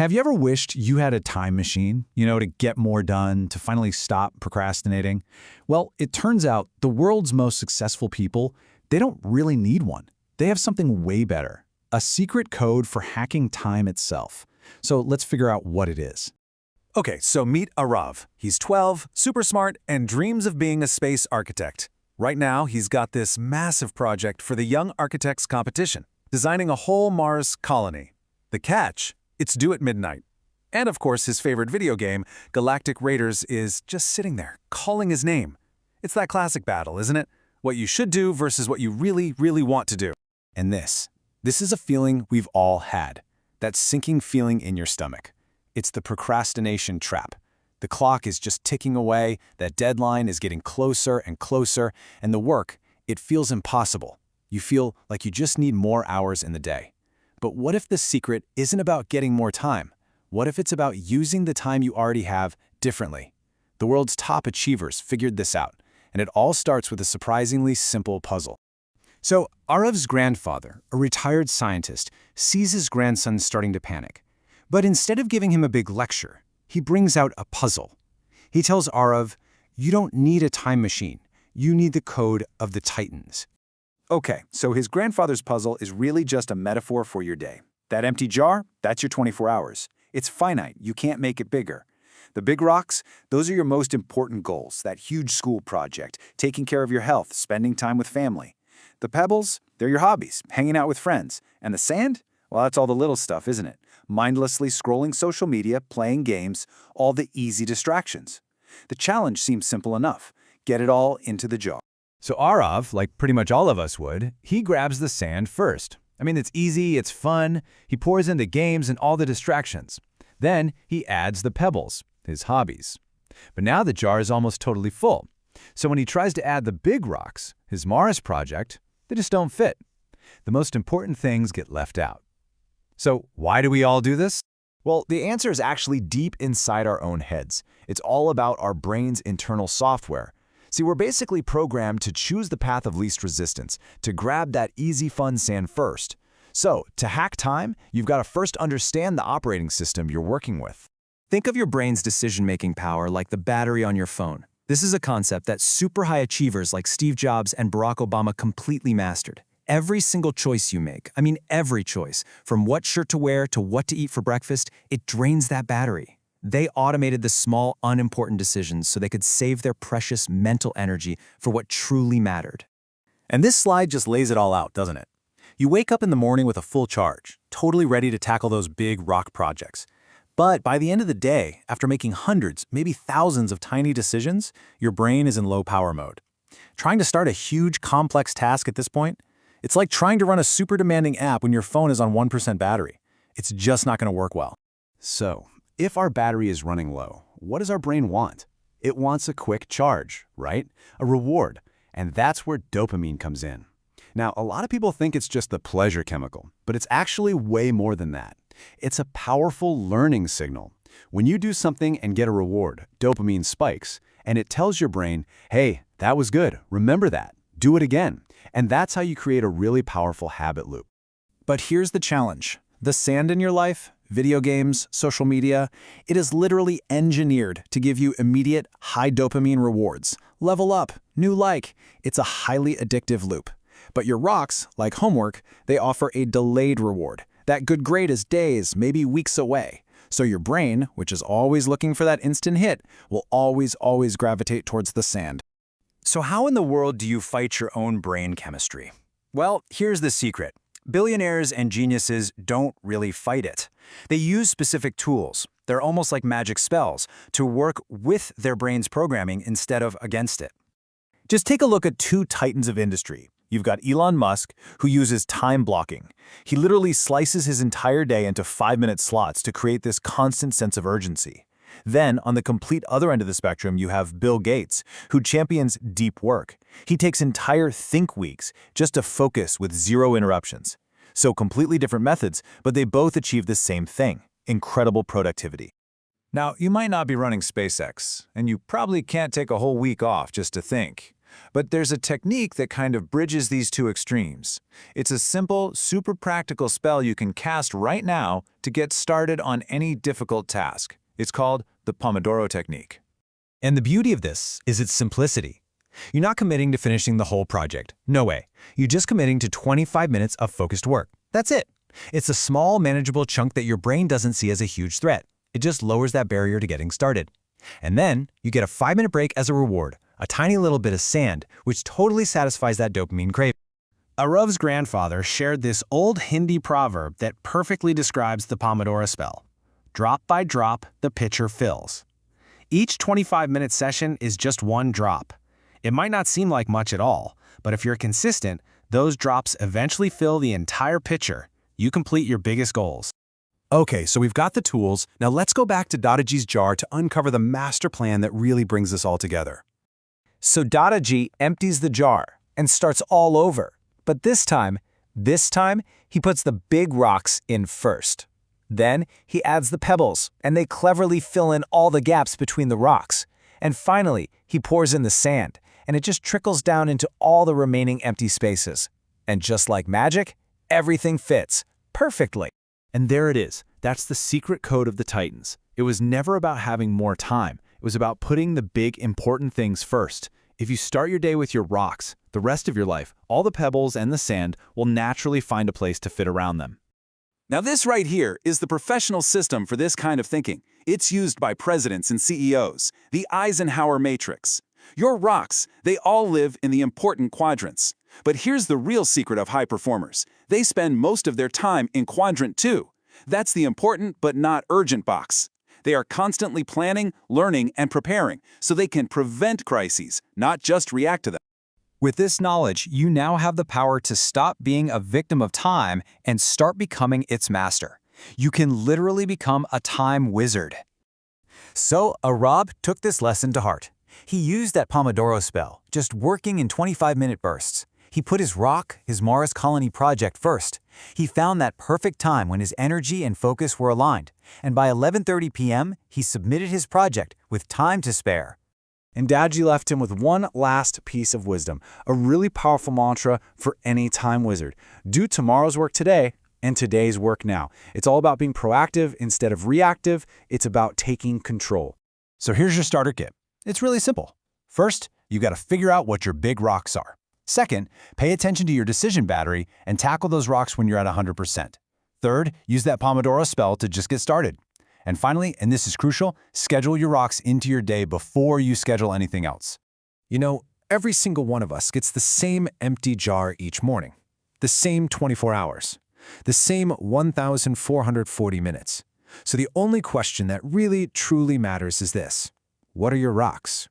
Have you ever wished you had a time machine, to get more done, to finally stop procrastinating? Well, it turns out the world's most successful people, they don't really need one. They have something way better, a secret code for hacking time itself. So let's figure out what it is. Okay, so meet Arav. He's 12, super smart, and dreams of being a space architect. Right now, he's got this massive project for the Young Architects competition, designing a whole Mars colony. The catch? It's due at midnight. And of course, his favorite video game, Galactic Raiders, is just sitting there, calling his name. It's that classic battle, isn't it? What you should do versus what you really, really want to do. And this is a feeling we've all had, that sinking feeling in your stomach. It's the procrastination trap. The clock is just ticking away, that deadline is getting closer and closer, and the work, it feels impossible. You feel like you just need more hours in the day. But what if the secret isn't about getting more time? What if it's about using the time you already have differently? The world's top achievers figured this out, and it all starts with a surprisingly simple puzzle. So, Arav's grandfather, a retired scientist, sees his grandson starting to panic. But instead of giving him a big lecture, he brings out a puzzle. He tells Arav, "You don't need a time machine. You need the code of the Titans." Okay, so his grandfather's puzzle is really just a metaphor for your day. That empty jar, that's your 24 hours. It's finite, you can't make it bigger. The big rocks, those are your most important goals, that huge school project, taking care of your health, spending time with family. The pebbles, they're your hobbies, hanging out with friends. And the sand? Well, that's all the little stuff, isn't it? Mindlessly scrolling social media, playing games, all the easy distractions. The challenge seems simple enough. Get it all into the jar. So Arav, like pretty much all of us would, he grabs the sand first. It's easy, it's fun. He pours in the games and all the distractions. Then he adds the pebbles, his hobbies. But now the jar is almost totally full. So when he tries to add the big rocks, his Mars project, they just don't fit. The most important things get left out. So why do we all do this? Well, the answer is actually deep inside our own heads. It's all about our brain's internal software. See, we're basically programmed to choose the path of least resistance, to grab that easy, fun sand first. So, to hack time, you've got to first understand the operating system you're working with. Think of your brain's decision-making power like the battery on your phone. This is a concept that super high achievers like Steve Jobs and Barack Obama completely mastered. Every single choice you make, every choice, from what shirt to wear to what to eat for breakfast, it drains that battery. They automated the small, unimportant decisions so they could save their precious mental energy for what truly mattered. And this slide just lays it all out, doesn't it? You wake up in the morning with a full charge, totally ready to tackle those big rock projects. But by the end of the day, after making hundreds, maybe thousands of tiny decisions, your brain is in low power mode. Trying to start a huge, complex task at this point, it's like trying to run a super demanding app when your phone is on 1% battery. It's just not going to work well. So, if our battery is running low, what does our brain want? It wants a quick charge, right? A reward. And that's where dopamine comes in. Now, a lot of people think it's just the pleasure chemical, but it's actually way more than that. It's a powerful learning signal. When you do something and get a reward, dopamine spikes, and it tells your brain, hey, that was good, remember that, do it again. And that's how you create a really powerful habit loop. But here's the challenge. The sand in your life, video games, social media, it is literally engineered to give you immediate, high dopamine rewards. Level up, new like. It's a highly addictive loop. But your rocks, like homework, they offer a delayed reward. That good grade is days, maybe weeks away. So your brain, which is always looking for that instant hit, will always gravitate towards the sand. So how in the world do you fight your own brain chemistry? Well, here's the secret. Billionaires and geniuses don't really fight it. They use specific tools. They're almost like magic spells to work with their brain's programming instead of against it. Just take a look at two titans of industry. You've got Elon Musk, who uses time blocking. He literally slices his entire day into 5-minute slots to create this constant sense of urgency. Then, on the complete other end of the spectrum, you have Bill Gates, who champions deep work. He takes entire think weeks just to focus with zero interruptions. So completely different methods, but they both achieve the same thing: incredible productivity. Now, you might not be running SpaceX, and you probably can't take a whole week off just to think. But there's a technique that kind of bridges these two extremes. It's a simple, super practical spell you can cast right now to get started on any difficult task. It's called the Pomodoro technique. And the beauty of this is its simplicity. You're not committing to finishing the whole project. No way. You're just committing to 25 minutes of focused work. That's it. It's a small, manageable chunk that your brain doesn't see as a huge threat. It just lowers that barrier to getting started. And then you get a 5-minute break as a reward, a tiny little bit of sand, which totally satisfies that dopamine craving. Arav's grandfather shared this old Hindi proverb that perfectly describes the Pomodoro spell. Drop by drop, the pitcher fills. Each 25-minute session is just one drop. It might not seem like much at all, but if you're consistent, those drops eventually fill the entire pitcher. You complete your biggest goals. Okay, so we've got the tools. Now let's go back to Dadaji's jar to uncover the master plan that really brings this all together. So Dadaji empties the jar and starts all over. But this time, he puts the big rocks in first. Then he adds the pebbles, and they cleverly fill in all the gaps between the rocks. And finally, he pours in the sand, and it just trickles down into all the remaining empty spaces. And just like magic, everything fits perfectly. And there it is. That's the secret code of the Titans. It was never about having more time. It was about putting the big, important things first. If you start your day with your rocks, the rest of your life, all the pebbles and the sand will naturally find a place to fit around them. Now this right here is the professional system for this kind of thinking. It's used by presidents and CEOs, the Eisenhower matrix. Your rocks, they all live in the important quadrants. But here's the real secret of high performers. They spend most of their time in quadrant 2. That's the important but not urgent box. They are constantly planning, learning, and preparing so they can prevent crises, not just react to them. With this knowledge, you now have the power to stop being a victim of time and start becoming its master. You can literally become a time wizard. So Arab took this lesson to heart. He used that Pomodoro spell, just working in 25-minute bursts. He put his rock, his Mars colony project first. He found that perfect time when his energy and focus were aligned. And by 11:30 p.m., he submitted his project with time to spare. And Dadaji left him with one last piece of wisdom, a really powerful mantra for any time wizard. Do tomorrow's work today and today's work now. It's all about being proactive instead of reactive. It's about taking control. So here's your starter kit. It's really simple. First, you got to figure out what your big rocks are. Second, pay attention to your decision battery and tackle those rocks when you're at 100%. Third, use that Pomodoro spell to just get started. And finally, and this is crucial, schedule your rocks into your day before you schedule anything else. You know, every single one of us gets the same empty jar each morning, the same 24 hours, the same 1,440 minutes. So the only question that really, truly matters is this: what are your rocks?